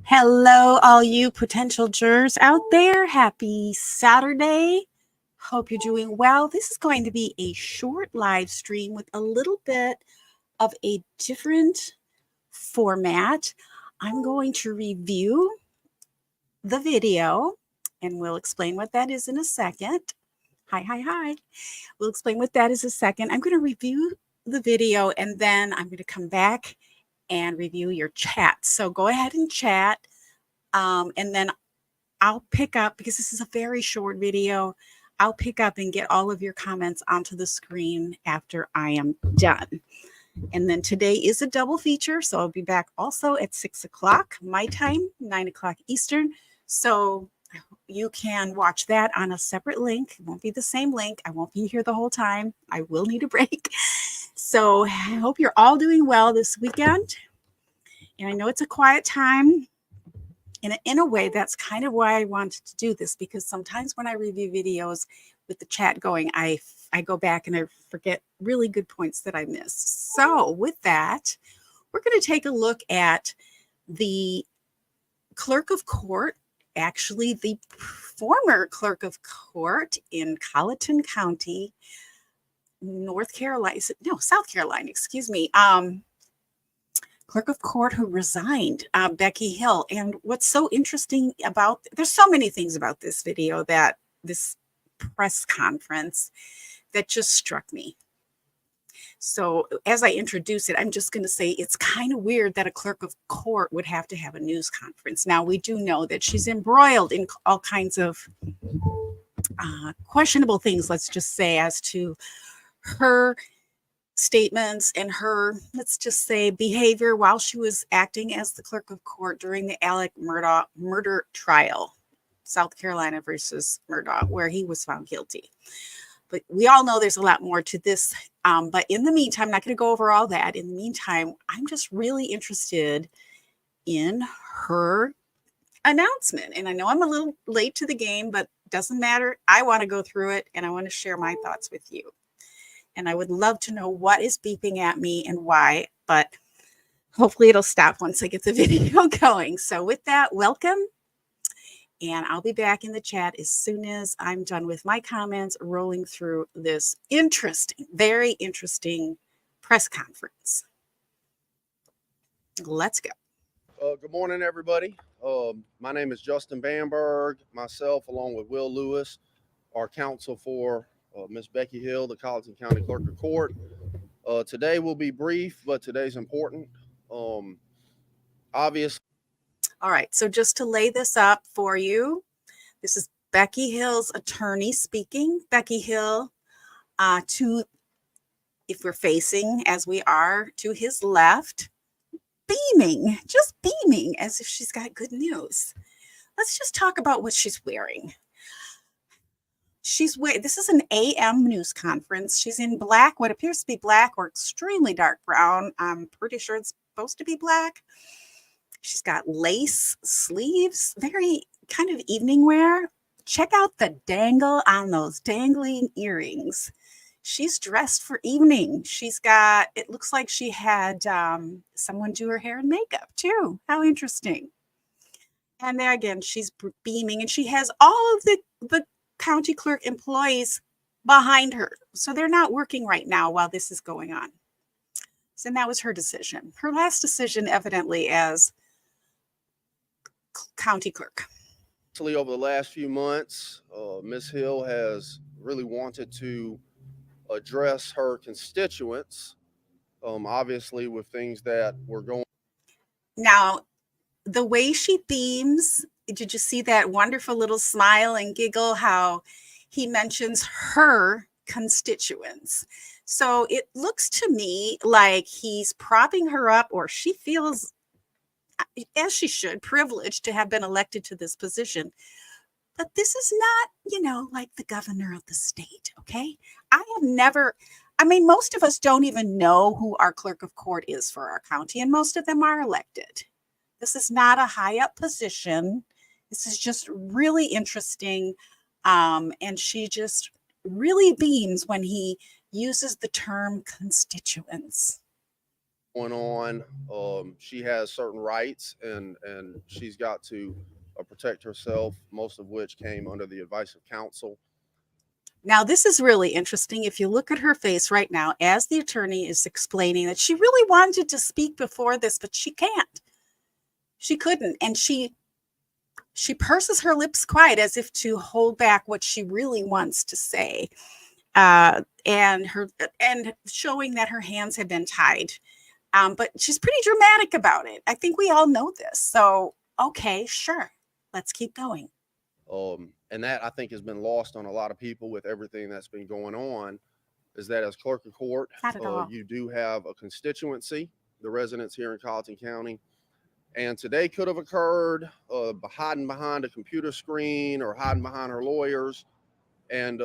Hello, all you potential jurors out there. Happy Saturday. Hope you're doing well. This is going to be a short live stream with a little bit of a different format. I'm going to review the video and we'll explain what that is in a second. Hi. We'll explain what that is in a second. I'm going to review the video and then I'm going to come back and review your chat. So go ahead and chat. And then I'll pick up, because this is a very short video, I'll pick up and get all of your comments onto the screen after I am done. And then today is a double feature, so I'll be back also at 6 o'clock my time, 9 o'clock Eastern. So you can watch that on a separate link. It won't be the same link. I won't be here the whole time. I will need a break. So I hope you're all doing well this weekend. And I know it's a quiet time. In a way, that's kind of why I wanted to do this, because sometimes when I review videos with the chat going, I go back and I forget really good points that I missed. So with that, we're going to take a look at the clerk of court, actually the former clerk of court in Colleton County, South Carolina, excuse me. Clerk of court who resigned, Becky Hill. And what's so interesting there's so many things about this video, this press conference, that just struck me. So as I introduce it, I'm just going to say it's kind of weird that a clerk of court would have to have a news conference. Now, we do know that she's embroiled in all kinds of questionable things, let's just say, as to her statements and her, let's just say, behavior while she was acting as the clerk of court during the Alec Murdaugh murder trial, South Carolina versus Murdaugh, where he was found guilty. But we all know there's a lot more to this. But in the meantime, I'm not going to go over all that. In the meantime, I'm just really interested in her announcement. And I know I'm a little late to the game, but doesn't matter. I want to go through it and I want to share my thoughts with you. And I would love to know what is beeping at me and why, but hopefully it'll stop once I get the video going. So with that, welcome. And I'll be back in the chat as soon as I'm done with my comments rolling through this very interesting press conference. Let's go. Good morning, everybody. My name is Justin Bamberg. Myself, along with Will Lewis, are counsel for Miss Becky Hill, the Colleton County Clerk of Court. Today will be brief, but today's important. Obviously. All right, so just to lay this up for you, this is Becky Hill's attorney speaking. Becky Hill, if we're facing as we are to his left, just beaming as if she's got good news. Let's just talk about what she's wearing. This is an AM news conference. She's in black, what appears to be black or extremely dark brown. I'm pretty sure it's supposed to be black. She's got lace sleeves, very kind of evening wear. Check out the dangle on those dangling earrings. She's dressed for evening. It looks like she had someone do her hair and makeup too. How interesting. And there again, she's beaming and she has all of the county clerk employees behind her. So they're not working right now while this is going on. So that was her decision. Her last decision, evidently, as county clerk. Over the last few months, Ms. Hill has really wanted to address her constituents, obviously with things that were going. Now, the way she beams, did you see that wonderful little smile and giggle, how he mentions her constituents? So it looks to me like he's propping her up, or she feels, as she should, privileged to have been elected to this position. But this is not, like the governor of the state, okay? Most of us don't even know who our clerk of court is for our county, and most of them are elected. This is not a high up position. This is just really interesting. And she just really beams when he uses the term constituents. going on. She has certain rights, and she's got to protect herself, most of which came under the advice of counsel. Now, this is really interesting. If you look at her face right now, as the attorney is explaining that she really wanted to speak before this, but she can't. She couldn't. And she purses her lips quiet as if to hold back what she really wants to say. And showing that her hands have been tied. But she's pretty dramatic about it. I think we all know this. So, okay, sure. Let's keep going. And that, I think, has been lost on a lot of people with everything that's been going on, is that as clerk of court, you do have a constituency, the residents here in Colleton County. And today could have occurred hiding behind a computer screen or hiding behind her lawyers. And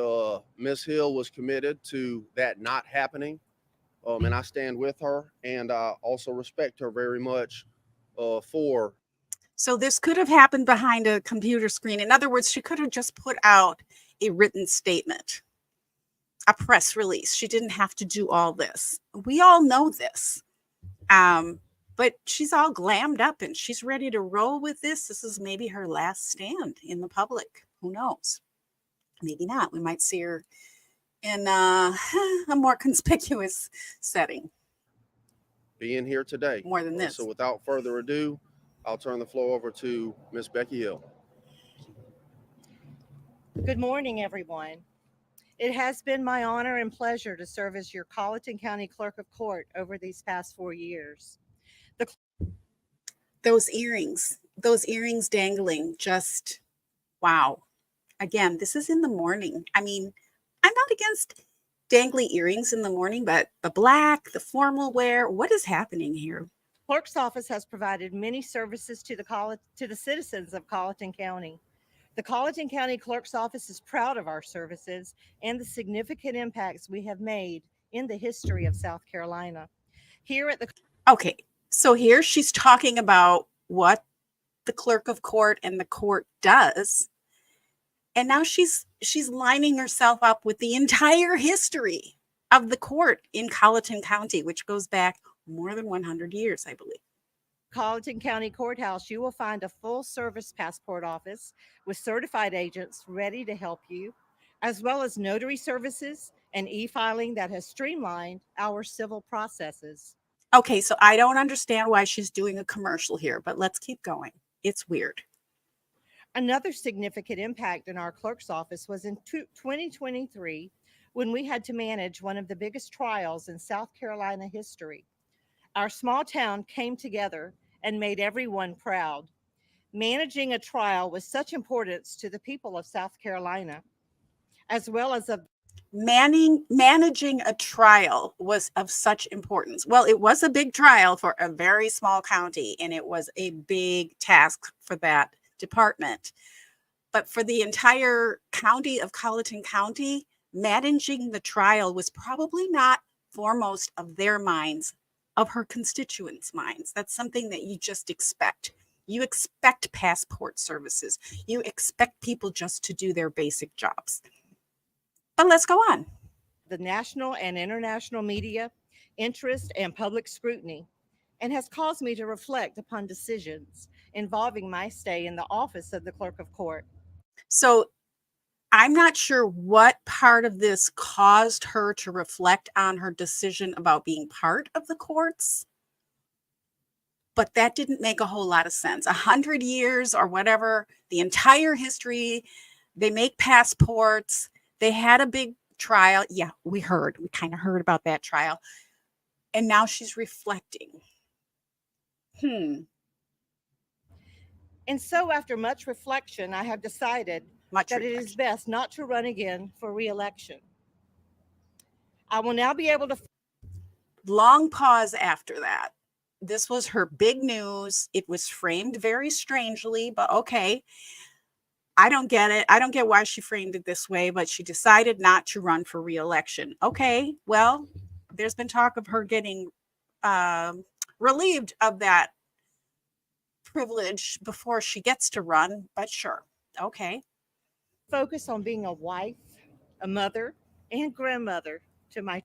Ms. Hill was committed to that not happening. And I stand with her, and I also respect her very much for. So this could have happened behind a computer screen. In other words, she could have just put out a written statement, a press release. She didn't have to do all this. We all know this. But she's all glammed up and she's ready to roll with this. This is maybe her last stand in the public. Who knows? Maybe not. We might see her in a more conspicuous setting. Being here today. More than this. So without further ado, I'll turn the floor over to Miss Becky Hill. Good morning, everyone. It has been my honor and pleasure to serve as your Colleton County Clerk of Court over these past 4 years. Those earrings dangling, just wow. Again, this is in the morning. I mean, I'm not against dangly earrings in the morning, but the black, the formal wear, what is happening here? Clerk's office has provided many services to the citizens of Colleton County. The Colleton County Clerk's Office is proud of our services and the significant impacts we have made in the history of South Carolina. Okay, so here she's talking about what the clerk of court and the court does. And now she's lining herself up with the entire history of the court in Colleton County, which goes back more than 100 years, I believe. Colleton County Courthouse, you will find a full-service passport office with certified agents ready to help you, as well as notary services and e-filing that has streamlined our civil processes. Okay, so I don't understand why she's doing a commercial here, but let's keep going. It's weird. Another significant impact in our clerk's office was in 2023 when we had to manage one of the biggest trials in South Carolina history. Our small town came together and made everyone proud. Managing a trial with such importance to the people of South Carolina, as well as managing a trial was of such importance. Well, it was a big trial for a very small county, and it was a big task for that department. But for the entire county of Colleton County, managing the trial was probably not foremost of their minds, of her constituents' minds. That's something that you just expect. You expect passport services. You expect people just to do their basic jobs. But let's go on. The national and international media, interest, and public scrutiny, and has caused me to reflect upon decisions involving my stay in the office of the clerk of court. So I'm not sure what part of this caused her to reflect on her decision about being part of the courts, but that didn't make a whole lot of sense. 100 years or whatever, the entire history, they make passports. They had a big trial. Yeah, we kind of heard about that trial. And now she's reflecting. And so after much reflection, I have decided that it is best not to run again for re-election. I will now be able to. Long pause after that. This was her big news. It was framed very strangely, but okay. I don't get it. I don't get why she framed it this way, but she decided not to run for re-election. Okay, well, there's been talk of her getting relieved of that privilege before she gets to run, but sure. Okay. Focus on being a wife, a mother, and grandmother to my.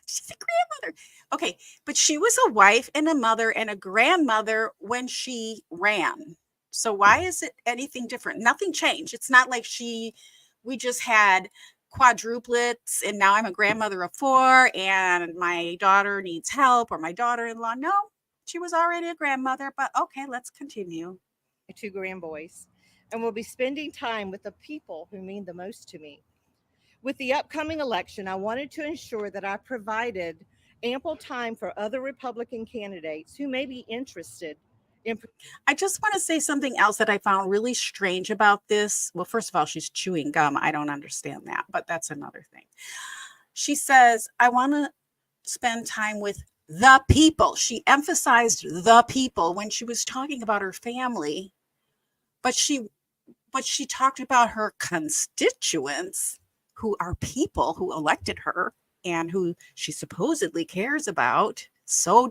She's a grandmother. Okay, but she was a wife and a mother and a grandmother when she ran. So why is it anything different? Nothing changed. It's not like we just had quadruplets and now I'm a grandmother of 4 and my daughter needs help or my daughter-in-law. No, she was already a grandmother, but okay, let's continue. 2 grandboys, and will be spending time with the people who mean the most to me. With the upcoming election, I wanted to ensure that I provided ample time for other Republican candidates who may be interested in. I just want to say something else that I found really strange about this. Well, first of all, she's chewing gum. I don't understand that, but that's another thing. She says, I want to spend time with the people. She emphasized the people when she was talking about her family, but she talked about her constituents who are people who elected her and who she supposedly cares about so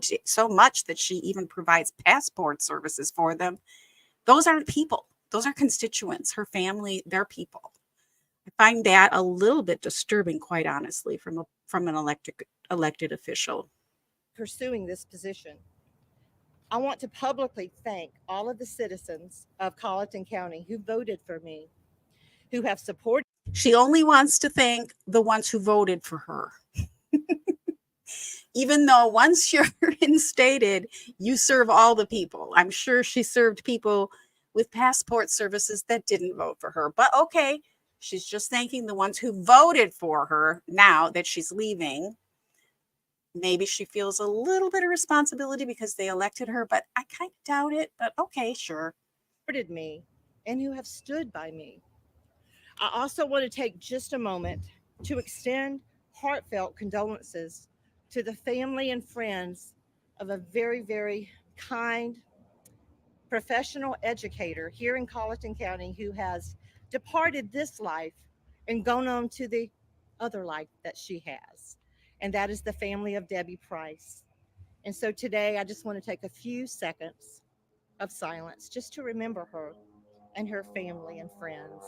much that she even provides passport services for them. Those aren't people. Those are constituents. Her family, they're people. I find that a little bit disturbing, quite honestly, from an elected official. Pursuing this position, I want to publicly thank all of the citizens of Colleton County who voted for me, who have supported. She only wants to thank the ones who voted for her. Even though once you're instated, you serve all the people. I'm sure she served people with passport services that didn't vote for her. But okay, she's just thanking the ones who voted for her now that she's leaving. Maybe she feels a little bit of responsibility because they elected her, but I kind of doubt it. But okay, sure. Supported me and who have stood by me. I also want to take just a moment to extend heartfelt condolences to the family and friends of a very, very kind professional educator here in Colleton County who has departed this life and gone on to the other life that she has. And that is the family of Debbie Price. And so today I just want to take a few seconds of silence just to remember her and her family and friends.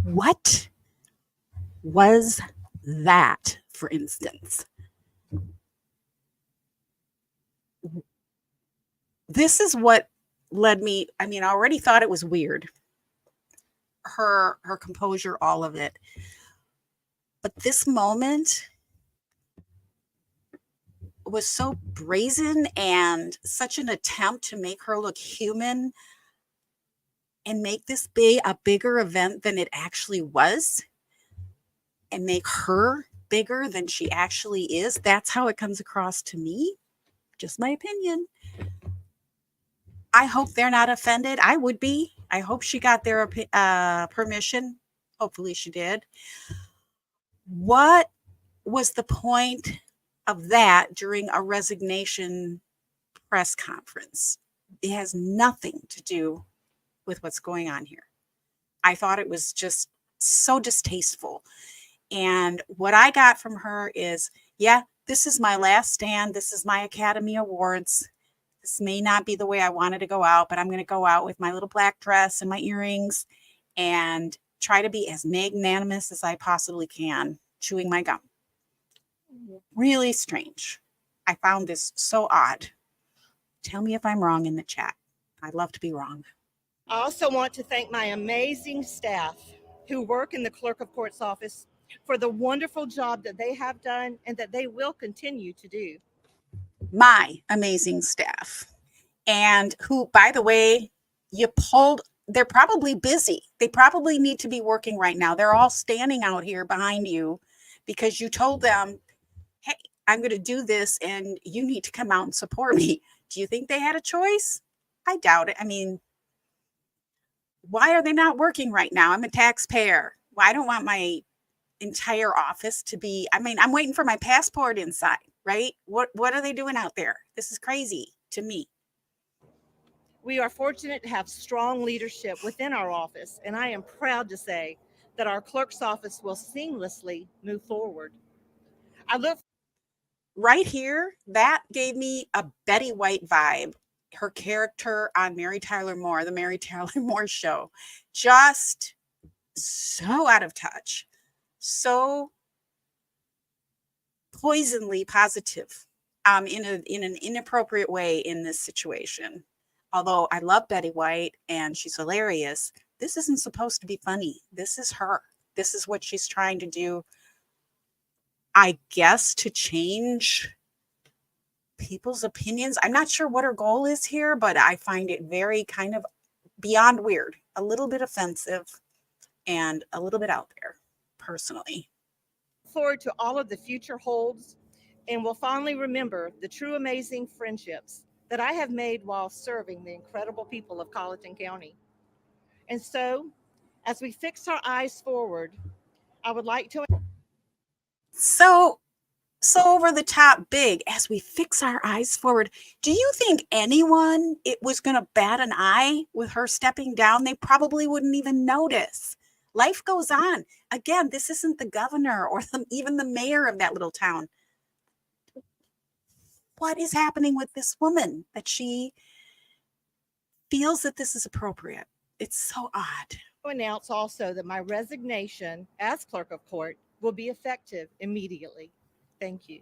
What was that, for instance? This is what led me. I mean, I already thought it was weird. Her composure, all of it. But this moment was so brazen and such an attempt to make her look human and make this be a bigger event than it actually was and make her bigger than she actually is. That's how it comes across to me. Just my opinion. I hope they're not offended. I would be. I hope she got their permission. Hopefully she did. What was the point of that during a resignation press conference? It has nothing to do with what's going on here. I thought it was just so distasteful. And what I got from her is, yeah, this is my last stand. This is my Academy Awards. This may not be the way I wanted to go out, but I'm going to go out with my little black dress and my earrings and try to be as magnanimous as I possibly can, chewing my gum. Really strange. I found this so odd. Tell me if I'm wrong in the chat. I'd love to be wrong. I also want to thank my amazing staff who work in the clerk of court's office for the wonderful job that they have done and that they will continue to do. My amazing staff. And who, by the way, they're probably busy. They probably need to be working right now. They're all standing out here behind you because you told them, hey, I'm going to do this and you need to come out and support me. Do you think they had a choice? I doubt it. I mean, why are they not working right now? I'm a taxpayer. Well, I don't want my entire office to be, I mean, I'm waiting for my passport inside, right? What are they doing out there? This is crazy to me. We are fortunate to have strong leadership within our office, and I am proud to say that our clerk's office will seamlessly move forward. I look right here, that gave me a Betty White vibe. Her character on Mary Tyler Moore, the Mary Tyler Moore show, just so out of touch, so poisonally positive, in an inappropriate way in this situation. Although I love Betty White and she's hilarious, this isn't supposed to be funny. This is her. This is what she's trying to do, I guess, to change people's opinions. I'm not sure what her goal is here, but I find it very kind of beyond weird, a little bit offensive, and a little bit out there, personally. Forward to all of the future holds, and will fondly remember the true amazing friendships that I have made while serving the incredible people of Colleton County. And so, as we fix our eyes forward, I would like to. So over the top big as we fix our eyes forward. Do you think anyone it was going to bat an eye with her stepping down? They probably wouldn't even notice. Life goes on. Again, this isn't the governor or even the mayor of that little town. What is happening with this woman that she feels that this is appropriate? It's so odd. Announce also that my resignation as clerk of court will be effective immediately. Thank you.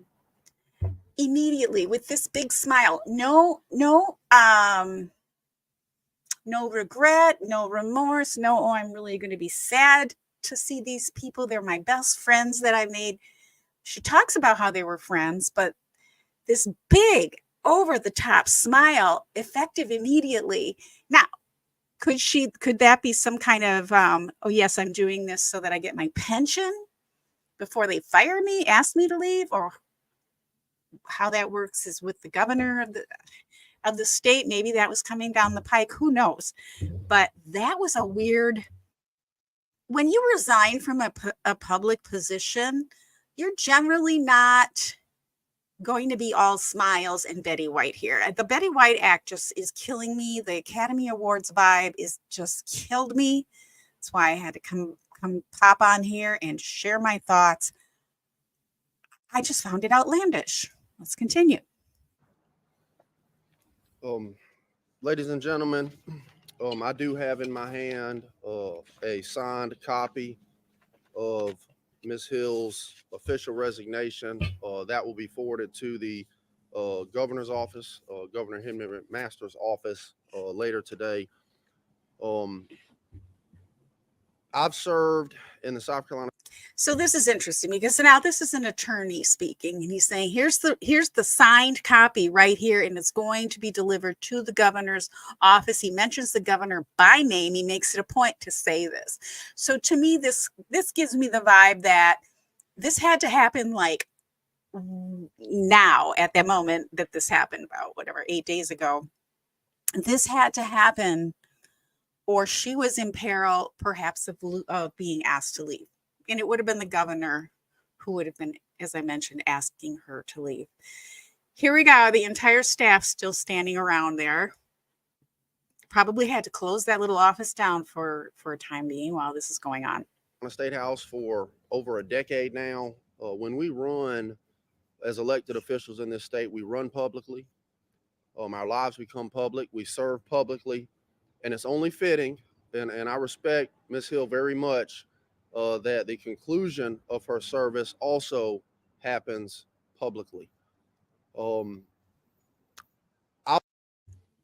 Immediately, with this big smile. No regret, no remorse, no, oh, I'm really going to be sad to see these people. They're my best friends that I made. She talks about how they were friends, but this big, over the top smile, effective immediately. Now, could that be some kind of, oh yes, I'm doing this so that I get my pension before they fire me, ask me to leave, or how that works is with the governor of the state. Maybe that was coming down the pike. Who knows? But that was a weird. When you resign from a public position, you're generally not going to be all smiles and Betty White here. The Betty White act just is killing me. The Academy Awards vibe is just killed me. That's why I had to come pop on here and share my thoughts. I just found it outlandish. Let's continue. Ladies and gentlemen, I do have in my hand a signed copy of Ms. Hill's official resignation. That will be forwarded to the governor's office, Governor Henry McMaster's office later today. I've served in the South Carolina. So this is interesting because now this is an attorney speaking, and he's saying, here's the signed copy right here, and it's going to be delivered to the governor's office. He mentions the governor by name. He makes it a point to say this. So to me, this gives me the vibe that this had to happen like now, at that moment that this happened, about 8 days ago. This had to happen, or she was in peril, perhaps, of being asked to leave. And it would have been the governor who would have been, as I mentioned, asking her to leave. Here we go. The entire staff still standing around there. Probably had to close that little office down for a time being while this is going on. The State House for over a decade now. When we run as elected officials in this state, we run publicly. Our lives become public. We serve publicly. And it's only fitting, and I respect Ms. Hill very much, that the conclusion of her service also happens publicly.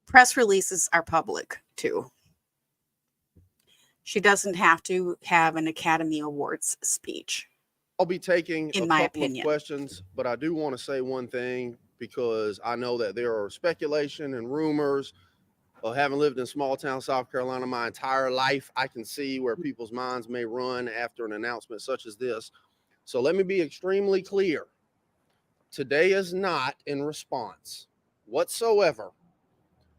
Press releases are public too. She doesn't have to have an Academy Awards speech. I'll be taking in a my couple opinion of questions, but I do want to say one thing, because I know that there are speculation and rumors. Having lived in small town South Carolina my entire life, I can see where people's minds may run after an announcement such as this. So let me be extremely clear. Today is not in response whatsoever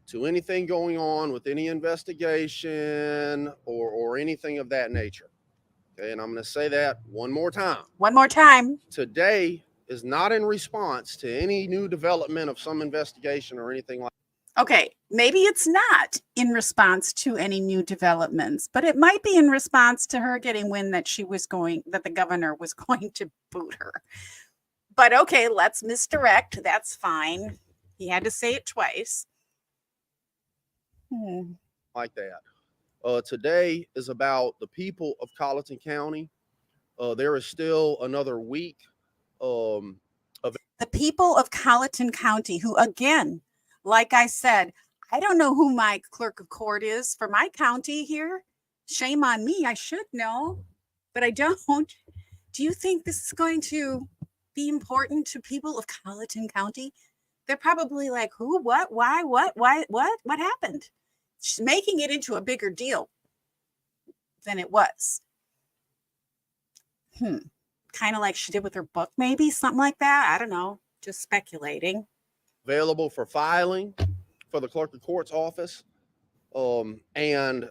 to anything going on with any investigation or anything of that nature. Okay, and I'm going to say that one more time. One more time. Today is not in response to any new development of some investigation or anything like that. Okay, maybe it's not in response to any new developments, but it might be in response to her getting wind that the governor was going to boot her. But okay, let's misdirect. That's fine. He had to say it twice. Like that. Today is about the people of Colleton County. There is still another week of the people of Colleton County, who, again, like I said, I don't know who my clerk of court is for my county here. Shame on me. I should know, but I don't. Do you think this is going to be important to people of Colleton County? They're probably like, who, what, why, what happened? She's making it into a bigger deal than it was. Kind of like she did with her book, maybe something like that. I don't know, just speculating. Available for filing for the clerk of court's office. And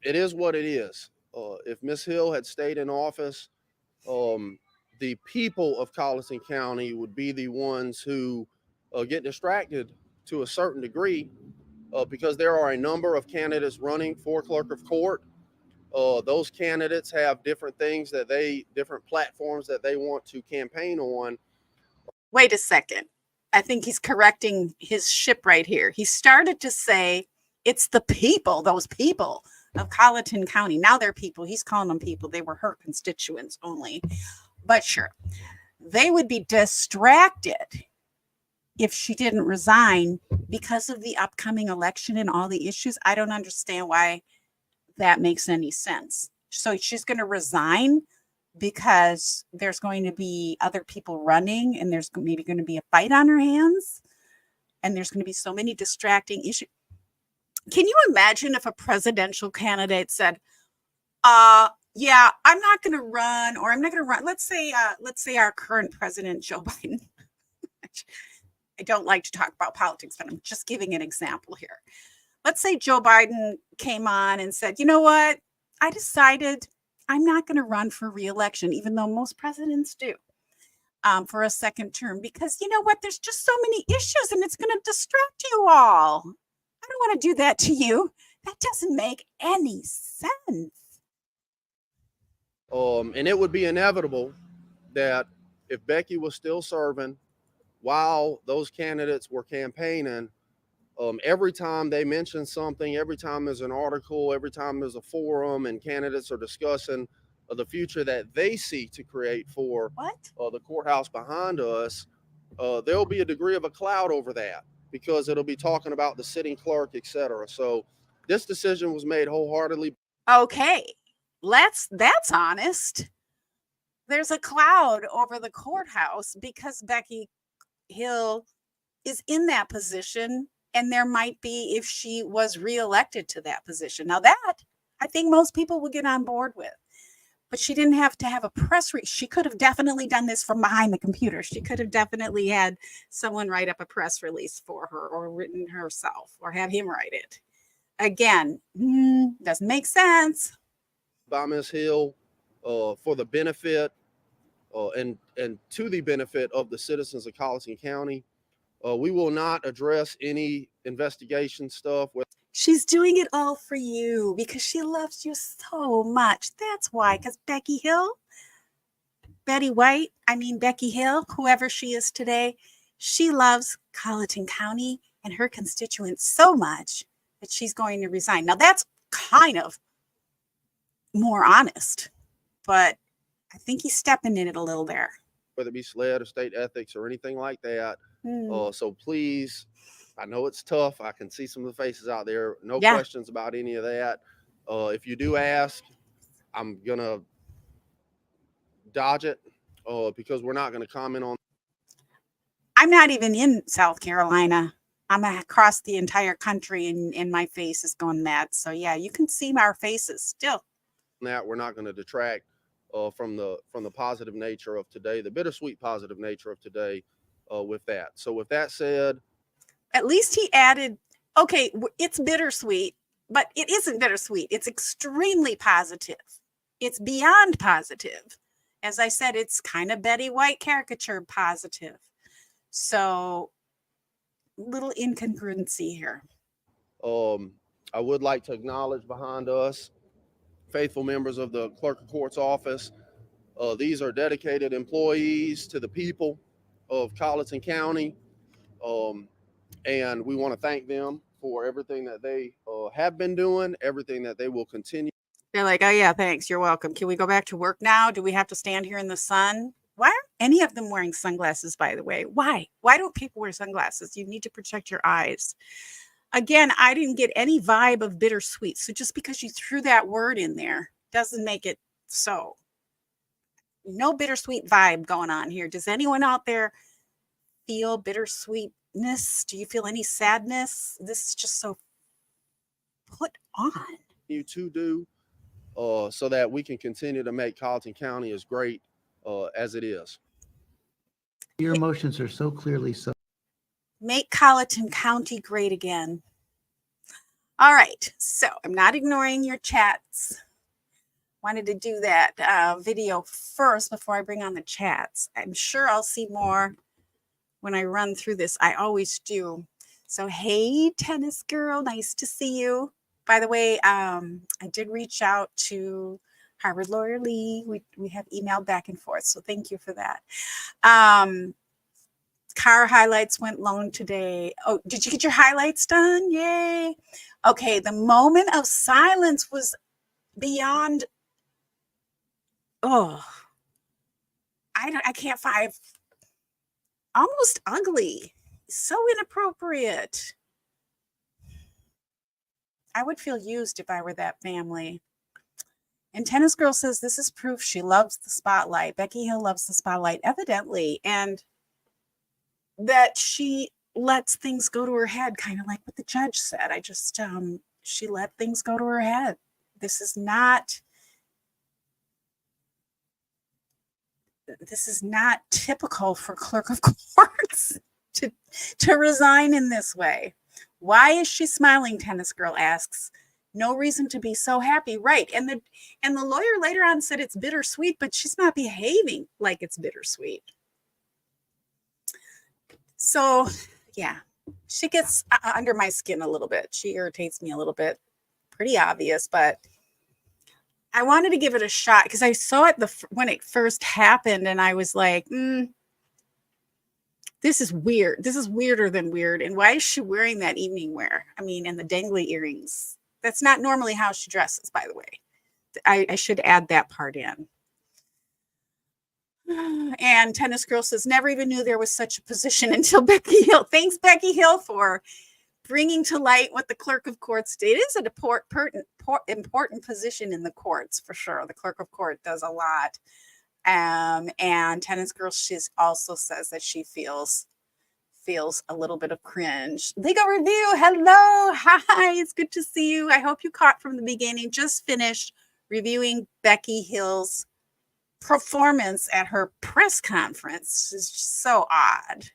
it is what it is. If Ms. Hill had stayed in office, the people of Colleton County would be the ones who get distracted to a certain degree because there are a number of candidates running for clerk of court. Those candidates have different things different platforms that they want to campaign on. Wait a second. I think he's correcting his ship right here. He started to say it's the people, those people of Colleton County. Now they're people. He's calling them people. They were her constituents only. But sure, they would be distracted if she didn't resign because of the upcoming election and all the issues. I don't understand why that makes any sense. So she's going to resign because there's going to be other people running and there's maybe going to be a fight on her hands and there's going to be so many distracting issues. Can you imagine if a presidential candidate said, yeah, I'm not going to run, or I'm not going to run. Let's say our current president, Joe Biden. I don't like to talk about politics, but I'm just giving an example here. Let's say Joe Biden came on and said, you know what? I decided I'm not going to run for re-election, even though most presidents do, for a second term, because you know what? There's just so many issues and it's going to distract you all. I don't want to do that to you. That doesn't make any sense. And it would be inevitable that if Becky was still serving while those candidates were campaigning, every time they mention something, every time there's an article, every time there's a forum and candidates are discussing the future that they seek to create for the courthouse behind us, there'll be a degree of a cloud over that because it'll be talking about the sitting clerk, etc. So this decision was made wholeheartedly. Okay, that's honest. There's a cloud over the courthouse because Becky Hill is in that position. And there might be if she was reelected to that position. Now that I think most people would get on board with, but she didn't have to have a press release. She could have definitely done this from behind the computer. She could have definitely had someone write up a press release for her or written herself or have him write it. Again, doesn't make sense. By Ms. Hill for the benefit and to the benefit of the citizens of Colleton County. We will not address any investigation stuff. She's doing it all for you because she loves you so much. That's why, because Becky Hill, Becky Hill, whoever she is today, she loves Colleton County and her constituents so much that she's going to resign. Now, that's kind of more honest, but I think he's stepping in it a little there. Whether it be SLED or state ethics or anything like that. So please, I know it's tough. I can see some of the faces out there. No questions about any of that. If you do ask, I'm going to dodge it because we're not going to comment on. I'm not even in South Carolina. I'm across the entire country and my face is going mad. So yeah, you can see our faces still. That we're not going to detract from the positive nature of today, the bittersweet positive nature of today. With that. So with that said, at least he added, okay, it's bittersweet, but it isn't bittersweet. It's extremely positive. It's beyond positive. As I said, it's kind of Betty White caricature positive. So little incongruency here. I would like to acknowledge behind us faithful members of the clerk of court's office. These are dedicated employees to the people of Colleton County, and we want to thank them for everything that they have been doing, everything that they will continue. They're like, oh, yeah, thanks. You're welcome. Can we go back to work now? Do we have to stand here in the sun? Why aren't any of them wearing sunglasses, by the way? Why? Why don't people wear sunglasses? You need to protect your eyes. Again, I didn't get any vibe of bittersweet. So just because you threw that word in there doesn't make it so. No bittersweet vibe going on here. Does anyone out there feel bittersweetness? Do you feel any sadness? This is just so put on. You to do so that we can continue to make Colleton County as great as it is. Your emotions are so clearly so. Make Colleton County great again. All right, so I'm not ignoring your chats. Wanted to do that video first before I bring on the chats. I'm sure I'll see more when I run through this. I always do. So, hey, tennis girl, nice to see you. By the way, I did reach out to Harvard Lawyer Lee. We have emailed back and forth, so thank you for that. Car highlights went long today. Oh, did you get your highlights done? Yay. Okay, the moment of silence was beyond, I can't find, almost ugly. So inappropriate. I would feel used if I were that family. And Tennis Girl says this is proof she loves the spotlight. Becky Hill loves the spotlight, evidently. And that she lets things go to her head, kind of like what the judge said. She let things go to her head. This is not typical for clerk of courts to resign in this way. Why is she smiling? Tennis Girl asks. No reason to be so happy, right? And the lawyer later on said it's bittersweet, but she's not behaving like it's bittersweet. So, yeah, she gets under my skin a little bit. She irritates me a little bit. Pretty obvious, but I wanted to give it a shot because I saw it when it first happened, and I was like, this is weird. This is weirder than weird. And why is she wearing that evening wear? I mean, and the dangly earrings. That's not normally how she dresses, by the way. I should add that part in. And Tennis Girl says, never even knew there was such a position until Becky Hill. Thanks, Becky Hill, for bringing to light what the clerk of courts did. It is an important position in the courts, for sure. The clerk of court does a lot. And Tennis Girl, she also says that she feels a little bit of cringe. Legal Review, hello, hi, it's good to see you. I hope you caught from the beginning. Just finished reviewing Becky Hill's performance at her press conference. Is so odd.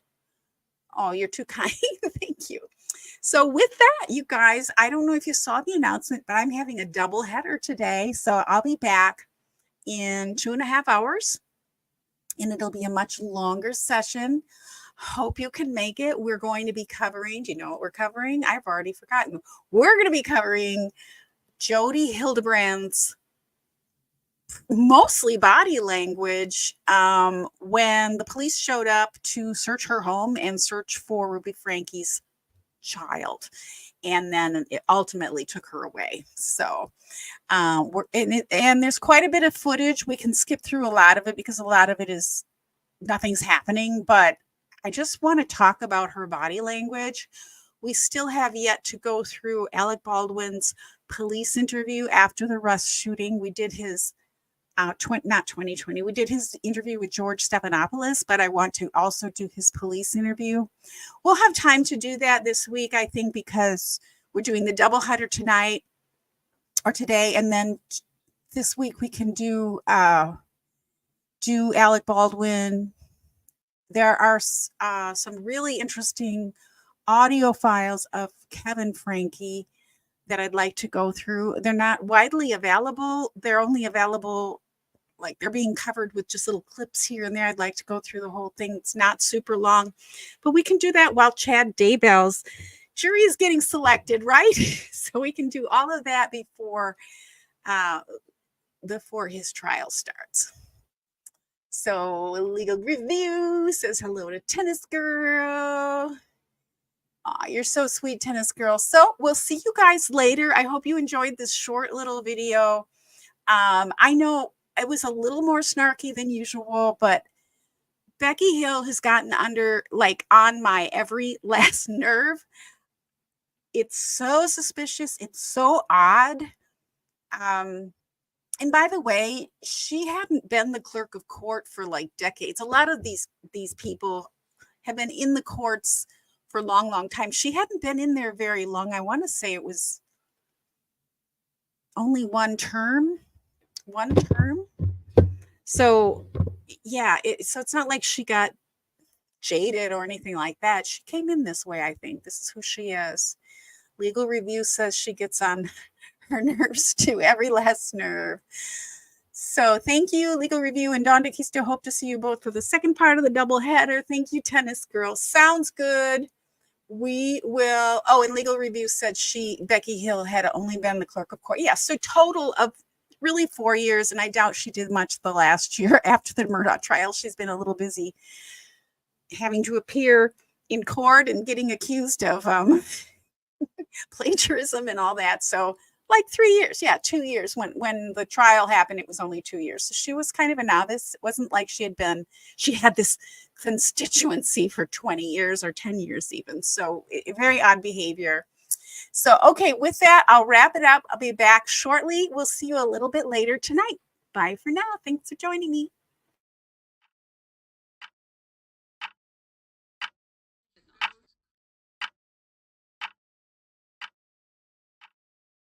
Oh, you're too kind. Thank you. So with that, you guys, I don't know if you saw the announcement, but I'm having a double header today. So I'll be back in 2.5 hours, and it'll be a much longer session. Hope you can make it. We're going to be covering, do you know what we're covering? I've already forgotten. We're going to be covering Jodi Hildebrand's mostly body language when the police showed up to search her home and search for Ruby Frankie's child, and then it ultimately took her away. So and there's quite a bit of footage. We can skip through a lot of it because a lot of it is nothing's happening, but I just want to talk about her body language. We still have yet to go through Alec Baldwin's police interview after the Russ shooting. We did his not 2020. We did his interview with George Stephanopoulos, but I want to also do his police interview. We'll have time to do that this week, I think, because we're doing the doubleheader tonight or today, and then this week we can do Alec Baldwin. There are some really interesting audio files of Kevin Frankie that I'd like to go through. They're not widely available. They're only available, like they're being covered with just little clips here and there. I'd like to go through the whole thing. It's not super long, but we can do that while Chad Daybell's jury is getting selected, right? So we can do all of that before his trial starts. So Legal Review says hello to Tennis Girl. Aw, you're so sweet, Tennis Girl. So we'll see you guys later. I hope you enjoyed this short little video. I know it was a little more snarky than usual, but Becky Hill has gotten under, like, on my every last nerve. It's so suspicious. It's so odd. And by the way, she hadn't been the clerk of court for like decades. A lot of these people have been in the courts for a long, long time. She hadn't been in there very long. I want to say it was only one term. So yeah, so it's not like she got jaded or anything like that. She came in this way, I think. This is who she is. Legal Review says she gets on her nerves too, every last nerve. So thank you, Legal Review and Dawn DeKisto. Hope to see you both for the second part of the double header. Thank you, Tennis Girl. Sounds good. We will. Oh, and Legal Review said Becky Hill, had only been the clerk of court. Yeah, so total of really 4 years, and I doubt she did much the last year after the Murdaugh trial. She's been a little busy having to appear in court and getting accused of plagiarism and all that. So like 3 years. Yeah, 2 years. When the trial happened, it was only 2 years. So she was kind of a novice. It wasn't like she had this constituency for 20 years or 10 years even. So very odd behavior. So, okay, with that, I'll wrap it up. I'll be back shortly. We'll see you a little bit later tonight. Bye for now. Thanks for joining me.